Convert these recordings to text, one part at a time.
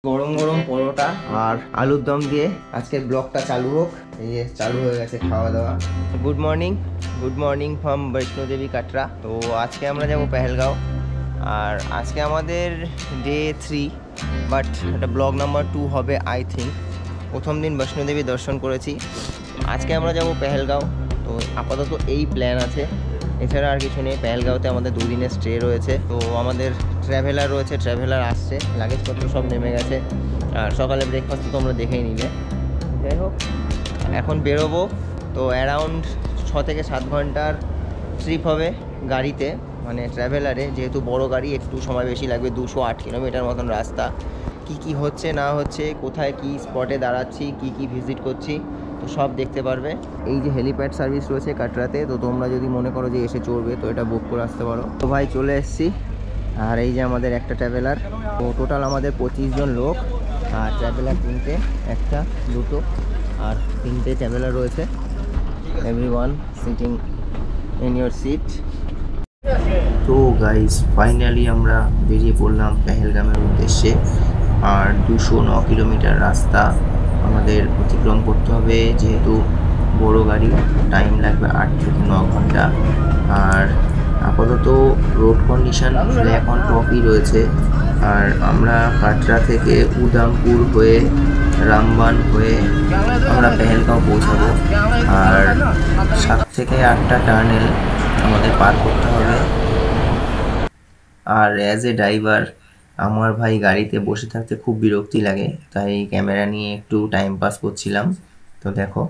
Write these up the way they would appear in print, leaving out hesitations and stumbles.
গরম গরম পরোটা আর আলুর দম দিয়ে আজকের ব্লগটা চালু হোক। এই যে চালু হয়ে গেছে খাওয়া দাওয়া। Good morning from Vaishno Devi Katra. তো আজকে আমরা যাব পেহেলগাঁও, আর আজকে আমাদের ডে 3, বাট এটা ব্লগ নাম্বার 2 হবে আই থিঙ্ক। প্রথম দিন বৈষ্ণোদেবী দর্শন করেছি, আজকে আমরা যাব পেহেলগাঁও। তো আপাতত এই প্ল্যান আছে, এছাড়া আর কিছু নেই। পেহেলগাঁওতে আমাদের 2 দিনের স্টে রয়েছে। তো আমাদের ট্র্যাভেলার রয়েছে, ট্র্যাভেলার আসছে, লাগেজপত্র সব নেমে গেছে। আর সকালে ব্রেকফাস্ট তো তোমরা দেখেই নিলে। যাই হোক, এখন বেরোবো। তো অ্যারাউন্ড 6 থেকে 7 ঘন্টার ট্রিপ হবে গাড়িতে, মানে ট্র্যাভেলারে। যেহেতু বড় গাড়ি, একটু সময় বেশি লাগবে। 208 কিলোমিটার মতন রাস্তা। কি হচ্ছে না হচ্ছে, কোথায় কি স্পটে দাঁড়াচ্ছি, কি ভিজিট করছি, তো সব দেখতে পারবে। এই যে হেলিপ্যাড সার্ভিস রয়েছে কাটরাতে, তো তোমরা যদি মনে করো যে এসে চড়বে, তো এটা বুক করে আসতে পারো। তো ভাই চলে এসেছি। আর এই যে আমাদের একটা ট্রাভেলার। তো টোটাল আমাদের 25 জন লোক, আর ট্রাভেলার 3টে, একটা দুটো আর 3টে ট্রাভেলার রয়েছে। Everyone sitting in your seat. তো গাইস, ফাইনালি আমরা বেরিয়ে পড়লাম পেহেলগামের উদ্দেশ্যে। আর 209 কিলোমিটার রাস্তা আমাদের অতিক্রম করতে হবে। যেহেতু বড় গাড়ি, টাইম লাগবে 8 থেকে 9 ঘন্টা। আর আপাতত রোড কন্ডিশন ব্ল্যাক অন টপই রয়েছে। আর আমরা কাটরা থেকে উদামপুর হয়ে রামবান হয়ে আমরা পেহেলগাঁও পৌঁছাবো। আর 7 থেকে 8টা টার্নেল আমাদের পার করতে হবে। আর অ্যাজ এ ড্রাইভার আমার ভাই গাড়িতে বসে থাকতে খুব বিরক্তি লাগে, তাই ক্যামেরা নিয়ে একটু টাইম পাস করছিলাম। তো দেখো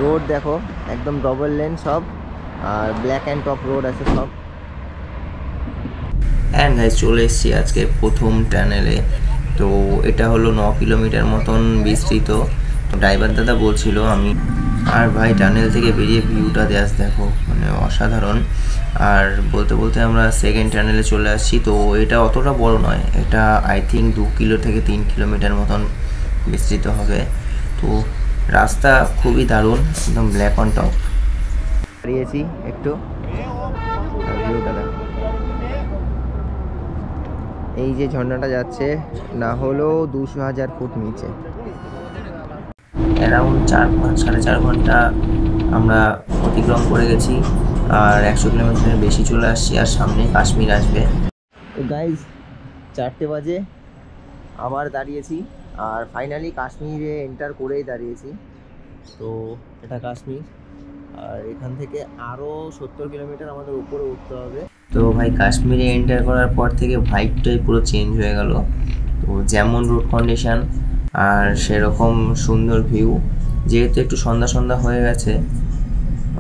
রোড, দেখো একদম ডবল লেন সব, আর ব্ল্যাক অ্যান্ড টপ রোড আছে সব। হ্যাঁ গাইস, চলে এসেছি আজকে প্রথম টানেলে। তো এটা হলো 9 কিলোমিটার মতন বিস্তৃত। ড্রাইভার দাদা বলছিল আমি, আর ভাই টানেল থেকে বেরিয়ে ভিউটা দেখো, মানে অসাধারণ। আর বলতে বলতে আমরা সেকেন্ড টানেলে চলে আসছি। তো এটা অতটা বড় নয়, এটা আই থিঙ্ক 2 কিলো থেকে 3 কিলোমিটার মতন বিস্তৃত হবে। তো রাস্তা খুবই দারুণ, একদম ব্ল্যাক অন টপ। দাঁড়িয়েছি একটু, ভিউটা দেখো। এই যে ঝর্ণাটা যাচ্ছে, না হলেও 200,000 ফুট নিচে। অ্যারাউন্ড 4-4.5 ঘন্টা আমরা অতিক্রম করে গেছি, আর 100 কিলোমিটারের বেশি চলে আসছি। আর সামনে কাশ্মীর আসবে। তো গাইজ 4টে বাজে, আবার দাঁড়িয়েছি। আর ফাইনালি কাশ্মীরে এন্টার করেই দাঁড়িয়েছি। তো এটা কাশ্মীর, আর এখান থেকে আরও 70 কিলোমিটার আমাদের উপরে উঠতে হবে। তো ভাই কাশ্মীরে এন্টার করার পর থেকে ভাইবটাই পুরো চেঞ্জ হয়ে গেল। তো যেমন রোড কন্ডিশন আর সেরকম সুন্দর ভিউ। যেহেতু একটু সন্ধ্যা সন্ধ্যা হয়ে গেছে,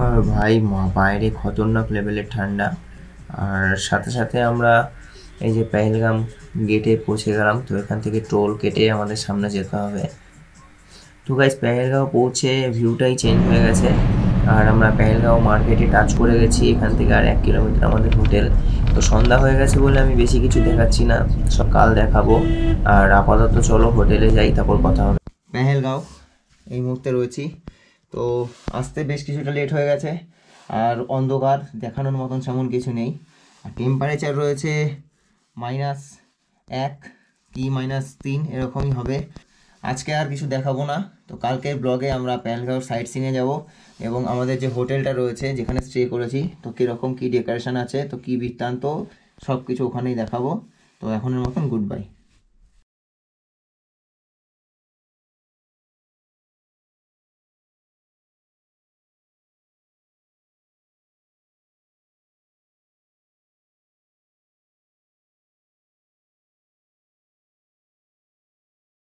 আর ভাই বাইরে খতরনাক লেভেলের ঠান্ডা। আর সাথে সাথে আমরা এই যে পেহেলগাম গেটে পৌঁছে গেলাম। তো এখান থেকে টোল কেটে আমাদের সামনে যেতে হবে। তো গাইস, পেহেলগাঁও পৌঁছে ভিউটাই চেঞ্জ হয়ে গেছে। আর আমরা পেহেলগাঁও মার্কেটে টাচ করে গেছি। এখান থেকে আর 1 কিলোমিটার আমাদের হোটেল। তো সন্ধ্যা হয়ে গেছে বলে আমি বেশি কিছু দেখাচ্ছি না, সব কাল দেখাবো। আর আপাতত চলো হোটেলে যাই, তারপর কথা হবে। পেহেলগাঁও এই মুহূর্তে রয়েছি। তো আসতে বেশ কিছুটা লেট হয়ে গেছে, আর অন্ধকার, দেখানোর মতন সেমন কিছু নেই। আর টেম্পারেচার রয়েছে -1 কি -3 এরকমই হবে। আজকে আর কিছু দেখাবো না। তো কালকের ব্লগে আমরা পেহেলগাঁও সাইট সিনে যাব, এবং আমাদের যে হোটেলটা রয়েছে যেখানে স্টে করেছি, তো কীরকম কী ডেকোরেশন আছে, তো কী বৃত্তান্ত, সব কিছু ওখানেই দেখাবো। তো এখনের মতন গুড বাই।